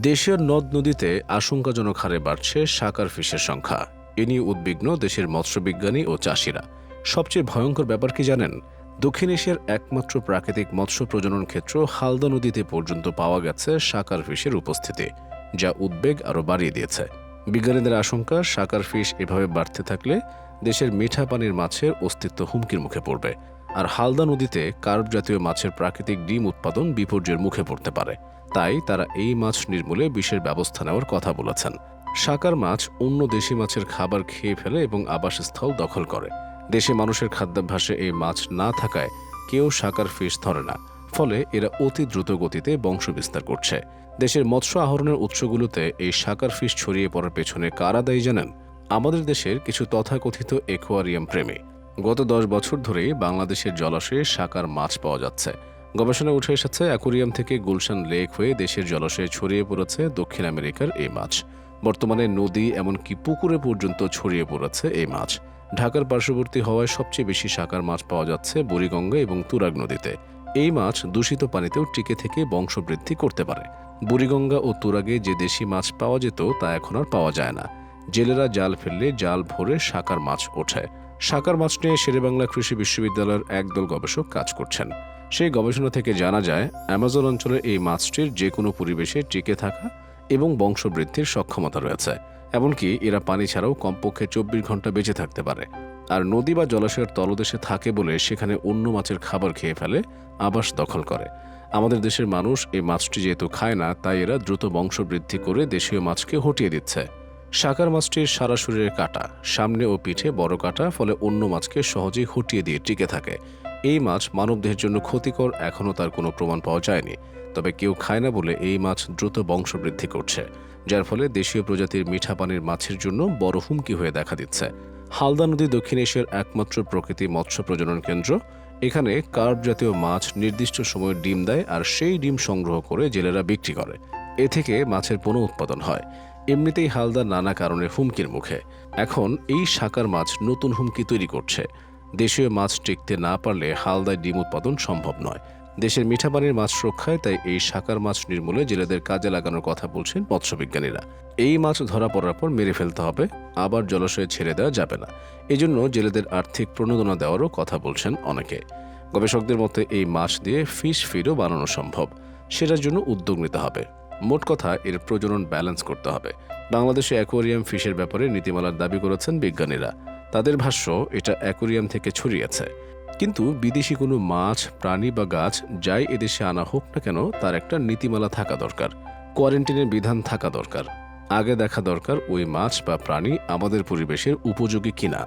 দেশের নদ-নদীতে আশঙ্কাজনক হারে বাড়ছে শাকার ফিশের সংখ্যা। এ নিয়ে উদ্বিগ্ন দেশের মৎস্যবিজ্ঞানী ও চাষিরা। সবচেয়ে ভয়ঙ্কর ব্যাপার কি জানেন? দক্ষিণ এশিয়ার একমাত্র প্রাকৃতিক মৎস্য প্রজনন ক্ষেত্র হালদা নদীতে পর্যন্ত পাওয়া গেছে শাকার ফিশের উপস্থিতি, যা উদ্বেগ আরও বাড়িয়ে দিয়েছে। বিজ্ঞানীদের আশঙ্কা, শাকার ফিশ এভাবে বাড়তে থাকলে দেশের মিঠা পানির মাছের অস্তিত্ব হুমকির মুখে পড়বে, আর হালদা নদীতে কার্প জাতীয় মাছের প্রাকৃতিক ডিম উৎপাদন বিপর্যয়ের মুখে পড়তে পারে। তাই তারা এই মাছ নির্মূলে বিশেষ ব্যবস্থা নেওয়ার কথা বলেছেন। শাকার মাছ অন্য দেশি মাছের খাবার খেয়ে ফেলে এবং আবাসস্থল দখল করে। দেশে মানুষের খাদ্যাভ্যাসে এই মাছ না থাকায় কেউ শাকার ফিশ ধরে না, ফলে এরা অতি দ্রুত গতিতে বংশবিস্তার করছে। দেশের মৎস্য আহরণের উৎসগুলোতে এই শাকার ফিশ ছড়িয়ে পড়ার পেছনে কারা দায়ী জানেন? আমাদের দেশের কিছু তথাকথিত অ্যাকোয়ারিয়াম প্রেমী। গত 10 বছর ধরেই বাংলাদেশের জলাশয়ে শাকার মাছ পাওয়া যাচ্ছে। গবেষণায় উঠে এসেছে, অ্যাকোয়ারিয়াম থেকে গুলশান লেক হয়ে দেশের জলাশয়ে ছড়িয়ে পড়েছে দক্ষিণ আমেরিকার এই মাছ। বর্তমানে নদী এমনকি পুকুরে পর্যন্ত ছড়িয়ে পড়েছে এই মাছ। ঢাকার পার্শ্ববর্তী হওয়ায় সবচেয়ে বেশি শাকার মাছ পাওয়া যাচ্ছে বুড়িগঙ্গা এবং তুরাগ নদীতে। এই মাছ দূষিত পানিতেও টিকে থেকে বংশবৃদ্ধি করতে পারে। বুড়িগঙ্গা ও তুরাগে যে দেশি মাছ পাওয়া যেত তা এখন আর পাওয়া যায় না। জেলেরা জাল ফেললে জাল ভরে শাকার মাছ ওঠে। শাকার মাছ নিয়ে শেরেবাংলা কৃষি বিশ্ববিদ্যালয়ের একদল গবেষক কাজ করছেন। সেই গবেষণা থেকে জানা যায়, অ্যামাজন অঞ্চলে এই মাছটির যে কোনো পরিবেশে টিকে থাকা এবং বংশবৃদ্ধির সক্ষমতা রয়েছে। এমনকি এরা পানি ছাড়াও কমপক্ষে 24 ঘন্টা বেঁচে থাকতে পারে। আর নদী বা জলাশয়ের তলদেশে থাকে বলে সেখানে অন্য মাছের খাবার খেয়ে ফেলে, আবাস দখল করে। আমাদের দেশের মানুষ এই মাছটি যেহেতু খায় না, তাই এরা দ্রুত বংশবৃদ্ধি করে দেশীয় মাছকে হটিয়ে দিচ্ছে। শাকার মাছটির সারা শরীরে কাটা, সামনে ও পিঠে বড় কাটা, ফলে অন্য মাছকে সহজেই হটিয়ে দিয়ে টিকে থাকে। এই মাছ মানবদেহের জন্য ক্ষতিকর এখনও তার কোনো প্রমাণ পাওয়া যায়নি। তবে কেউ খায় না বলে এই মাছ দ্রুত বংশবৃদ্ধি করছে, যার ফলে দেশীয় প্রজাতির মিঠা পানির মাছের জন্য বড় হুমকি হয়ে দেখা দিচ্ছে। হালদা নদী দক্ষিণ এশিয়ার একমাত্র প্রকৃতি মৎস্য প্রজনন কেন্দ্র। এখানে কার্প জাতীয় মাছ নির্দিষ্ট সময়ে ডিম দেয়, আর সেই ডিম সংগ্রহ করে জেলেরা বিক্রি করে। এ থেকে মাছের পুনঃ উৎপাদন হয়। এমনিতেই হালদা নানা কারণে হুমকির মুখে। এখন এই শাকার মাছ নতুন হুমকি তৈরি করছে। দেশীয় মাছ টিকতে না পারলে হালদায় ডিম উৎপাদন সম্ভব নয়। দেশের মিঠা পানির মাছ রক্ষায় তাই এই শাকার মাছ নির্মূলে জেলেদের কাজে লাগানোর কথা বলছেন মৎস্যবিজ্ঞানীরা। এই মাছ ধরা পড়ার পর মেরে ফেলতে হবে, আবার জলাশয়ে ছেড়ে দেওয়া যাবে না। এজন্য জেলেদের আর্থিক প্রণোদনা দেওয়ারও কথা বলছেন অনেকে। গবেষকদের মতে এই মাছ দিয়ে ফিশ ফিডও বানানো সম্ভব। সেটার জন্য উদ্যোগ নিতে হবে। মোট কথা, এর প্রজনন ব্যালেন্স করতে হবে। বাংলাদেশে অ্যাকোয়ারিয়াম ফিশের ব্যাপারে নীতিমালার দাবি করেছেন বিজ্ঞানীরা। তাদের ভাষ্য, এটা অ্যাকোয়ারিয়াম থেকে ছড়িয়েছে। কিন্তু বিদেশি কোনো মাছ, প্রাণী বা গাছ যাই এদেশে আনা হোক না কেন, তার একটা নীতিমালা থাকা দরকার। কোয়ারেন্টাইনের বিধান থাকা দরকার। আগে দেখা দরকার ওই মাছ বা প্রাণী আমাদের পরিবেশের উপযোগী কিনা।